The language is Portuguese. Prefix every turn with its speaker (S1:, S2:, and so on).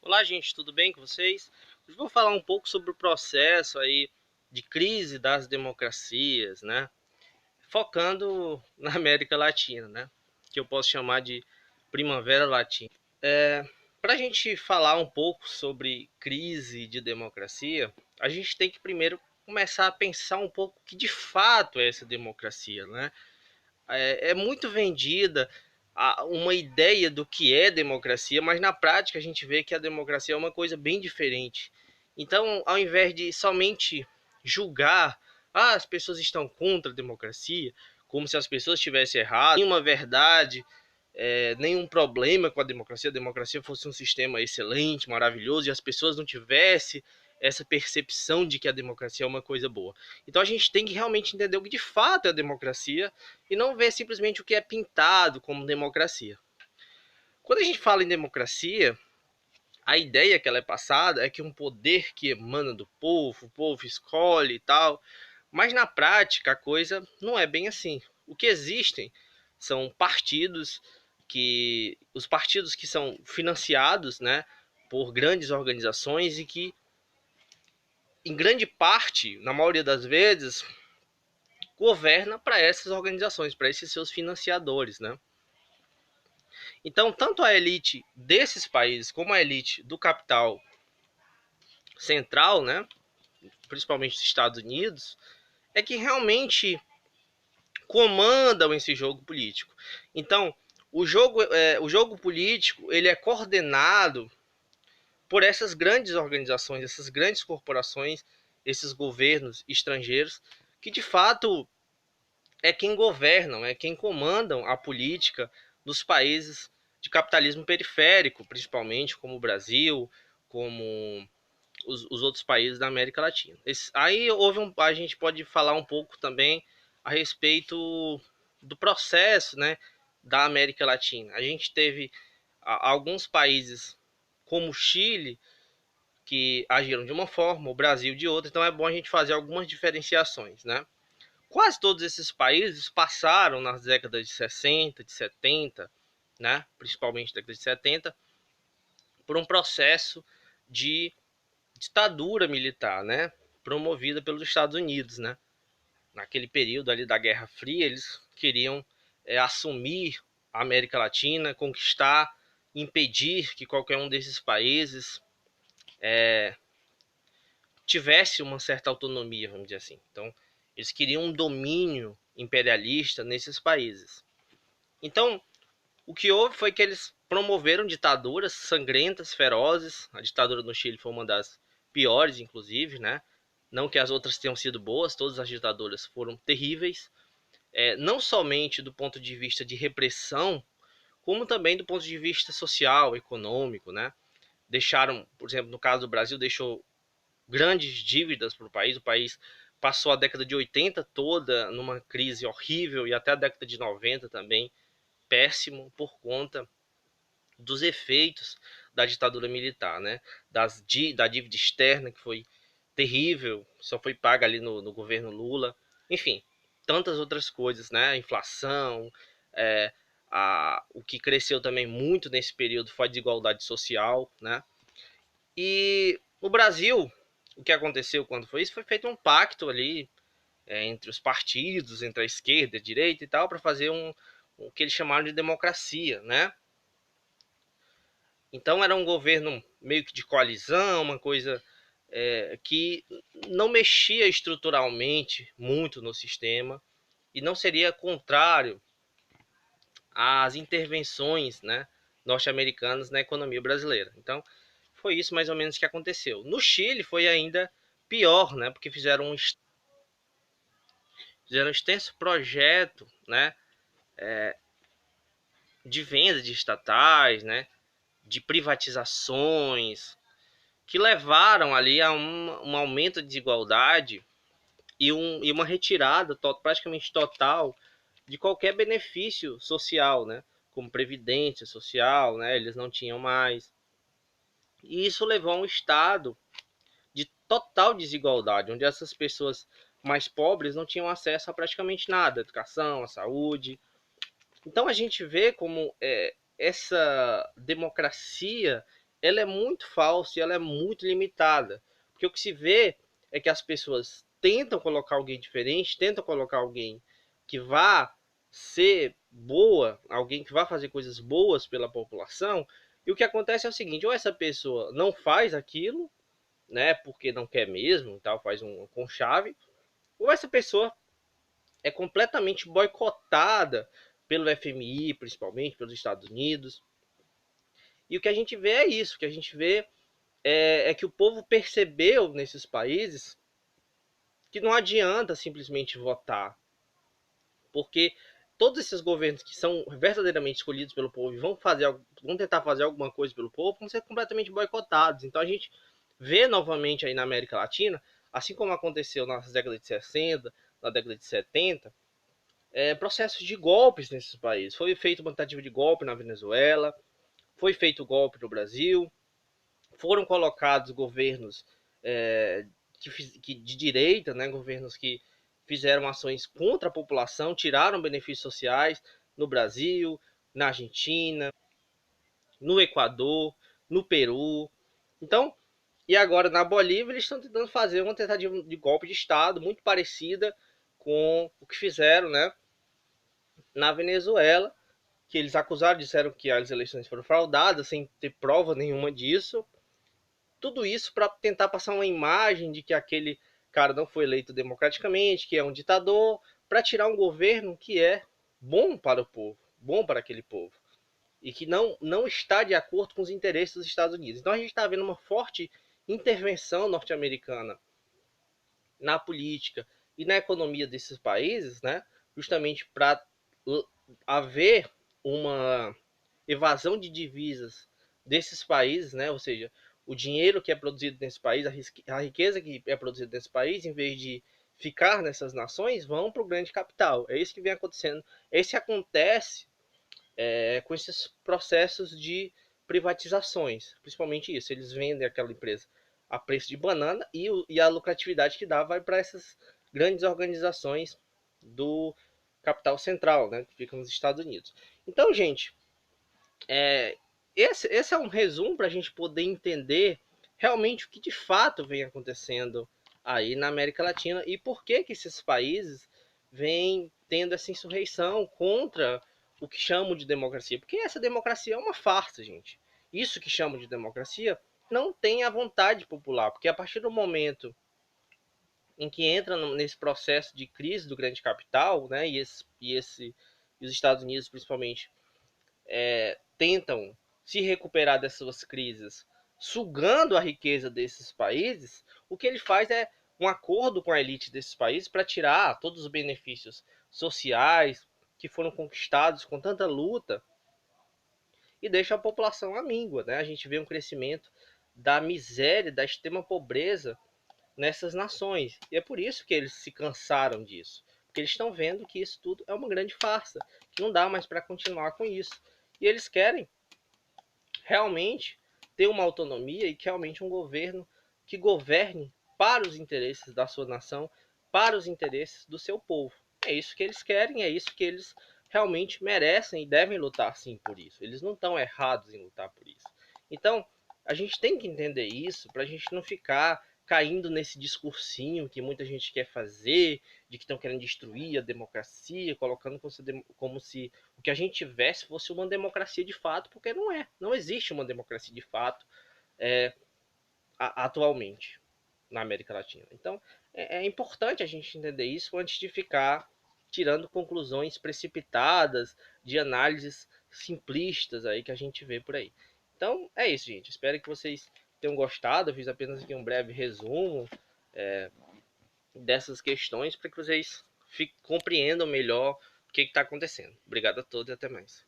S1: Olá, gente, tudo bem com vocês? Hoje vou falar um pouco sobre o processo aí de crise das democracias, né? Focando na América Latina, né? Que eu posso chamar de Primavera Latina. Para a gente falar um pouco sobre crise de democracia, a gente tem que primeiro começar a pensar um pouco o que de fato é essa democracia, né? É muito vendida uma ideia do que é democracia, mas na prática a gente vê que a democracia é uma coisa bem diferente. Então, ao invés de somente julgar, as pessoas estão contra a democracia, como se as pessoas tivessem errado, nenhuma verdade, nenhum problema com a democracia fosse um sistema excelente, maravilhoso, e as pessoas não tivessem essa percepção de que a democracia é uma coisa boa. Então a gente tem que realmente entender o que de fato é a democracia e não ver simplesmente o que é pintado como democracia. Quando a gente fala em democracia, a ideia que ela é passada é que um poder que emana do povo, o povo escolhe e tal, mas na prática a coisa não é bem assim. O que existem são partidos os partidos que são financiados, né, por grandes organizações e que em grande parte, na maioria das vezes, governa para essas organizações, para esses seus financiadores, né? Então, tanto a elite desses países como a elite do capital central, né, principalmente dos Estados Unidos, é que realmente comandam esse jogo político. Então, o jogo político ele é coordenado por essas grandes organizações, essas grandes corporações, esses governos estrangeiros, que de fato é quem governam, é quem comandam a política dos países de capitalismo periférico, principalmente como o Brasil, como os outros países da América Latina. Aí a gente pode falar um pouco também a respeito do processo, né, da América Latina. A gente teve alguns países como o Chile que agiram de uma forma, o Brasil de outra, então é bom a gente fazer algumas diferenciações, né? Quase todos esses países passaram nas décadas de 60, de 70, né, principalmente década de 70, por um processo de ditadura militar, né, promovida pelos Estados Unidos, né. Naquele período ali da Guerra Fria, eles queriam assumir a América Latina, conquistar, impedir que qualquer um desses países tivesse uma certa autonomia, vamos dizer assim. Então, eles queriam um domínio imperialista nesses países. Então, o que houve foi que eles promoveram ditaduras sangrentas, ferozes. A ditadura no Chile foi uma das piores, inclusive, né? Não que as outras tenham sido boas, todas as ditaduras foram terríveis, não somente do ponto de vista de repressão, como também do ponto de vista social, econômico, né? Deixaram, por exemplo, no caso do Brasil, deixou grandes dívidas para o país passou a década de 80 toda numa crise horrível e até a década de 90 também péssimo por conta dos efeitos da ditadura militar, né? Da dívida externa que foi terrível, só foi paga ali no governo Lula, enfim, tantas outras coisas, né? A inflação, é, o que cresceu também muito nesse período foi a desigualdade social, né? E no Brasil, o que aconteceu quando foi isso? Foi feito um pacto ali entre os partidos, entre a esquerda, a direita e tal, para fazer o que eles chamaram de democracia, né? Então era um governo meio que de coalizão, uma coisa que não mexia estruturalmente muito no sistema e não seria contrário às intervenções, né, norte-americanas na economia brasileira. Então foi isso mais ou menos que aconteceu. No Chile foi ainda pior, né, porque fizeram um extenso projeto, né, de venda de estatais, né, de privatizações, que levaram ali a um aumento de desigualdade e uma retirada praticamente total de qualquer benefício social, né? Como previdência social, né? Eles não tinham mais. E isso levou a um estado de total desigualdade, onde essas pessoas mais pobres não tinham acesso a praticamente nada, a educação, a saúde. Então a gente vê como essa democracia ela é muito falsa e ela é muito limitada. Porque o que se vê é que as pessoas tentam colocar alguém diferente, tentam colocar alguém que vá ser boa, alguém que vá fazer coisas boas pela população, e o que acontece é o seguinte, ou essa pessoa não faz aquilo, né, porque não quer mesmo, tal, faz um com chave, ou essa pessoa é completamente boicotada pelo FMI, principalmente pelos Estados Unidos. E o que a gente vê é isso, o que a gente vê é que o povo percebeu nesses países que não adianta simplesmente votar, porque todos esses governos que são verdadeiramente escolhidos pelo povo e vão tentar fazer alguma coisa pelo povo, vão ser completamente boicotados. Então a gente vê novamente aí na América Latina, assim como aconteceu nas décadas de 60, na década de 70, processos de golpes nesses países. Foi feita uma tentativa de golpe na Venezuela, foi feito golpe no Brasil, foram colocados governos é, de direita, né, governos que fizeram ações contra a população, tiraram benefícios sociais no Brasil, na Argentina, no Equador, no Peru. Então, e agora na Bolívia eles estão tentando fazer uma tentativa de golpe de Estado muito parecida com o que fizeram, né, na Venezuela, que eles acusaram, disseram que as eleições foram fraudadas, sem ter prova nenhuma disso. Tudo isso para tentar passar uma imagem de que aquele cara não foi eleito democraticamente, que é um ditador, para tirar um governo que é bom para o povo, bom para aquele povo, e que não está de acordo com os interesses dos Estados Unidos. Então a gente está vendo uma forte intervenção norte-americana na política e na economia desses países, né, justamente para haver uma evasão de divisas desses países, né, ou seja, o dinheiro que é produzido nesse país, a riqueza que é produzida nesse país, em vez de ficar nessas nações, vão para o grande capital. É isso que vem acontecendo. Esse acontece com esses processos de privatizações, principalmente isso. Eles vendem aquela empresa a preço de banana e a lucratividade que dá vai para essas grandes organizações do capital central, né, que ficam nos Estados Unidos. Então, gente, é, esse é um resumo para a gente poder entender realmente o que de fato vem acontecendo aí na América Latina e por que que esses países vêm tendo essa insurreição contra o que chamam de democracia. Porque essa democracia é uma farsa, gente. Isso que chamam de democracia não tem a vontade popular, porque a partir do momento em que entra nesse processo de crise do grande capital, né, e os Estados Unidos principalmente tentam se recuperar dessas suas crises, sugando a riqueza desses países, o que ele faz é um acordo com a elite desses países para tirar todos os benefícios sociais que foram conquistados com tanta luta e deixa a população à míngua, né? A gente vê um crescimento da miséria, da extrema pobreza nessas nações. E é por isso que eles se cansaram disso. Porque eles estão vendo que isso tudo é uma grande farsa, que não dá mais para continuar com isso. E eles querem realmente ter uma autonomia e que realmente um governo que governe para os interesses da sua nação, para os interesses do seu povo. É isso que eles querem, é isso que eles realmente merecem e devem lutar sim por isso. Eles não estão errados em lutar por isso. Então, a gente tem que entender isso para a gente não ficar caindo nesse discursinho que muita gente quer fazer, de que estão querendo destruir a democracia, colocando como se o que a gente tivesse fosse uma democracia de fato, porque não é. Não existe uma democracia de fato é, atualmente na América Latina. Então, é importante a gente entender isso antes de ficar tirando conclusões precipitadas de análises simplistas aí que a gente vê por aí. Então, é isso, gente. Espero que vocês tenham gostado. Eu fiz apenas aqui um breve resumo dessas questões para que vocês compreendam melhor o que está acontecendo. Obrigado a todos e até mais.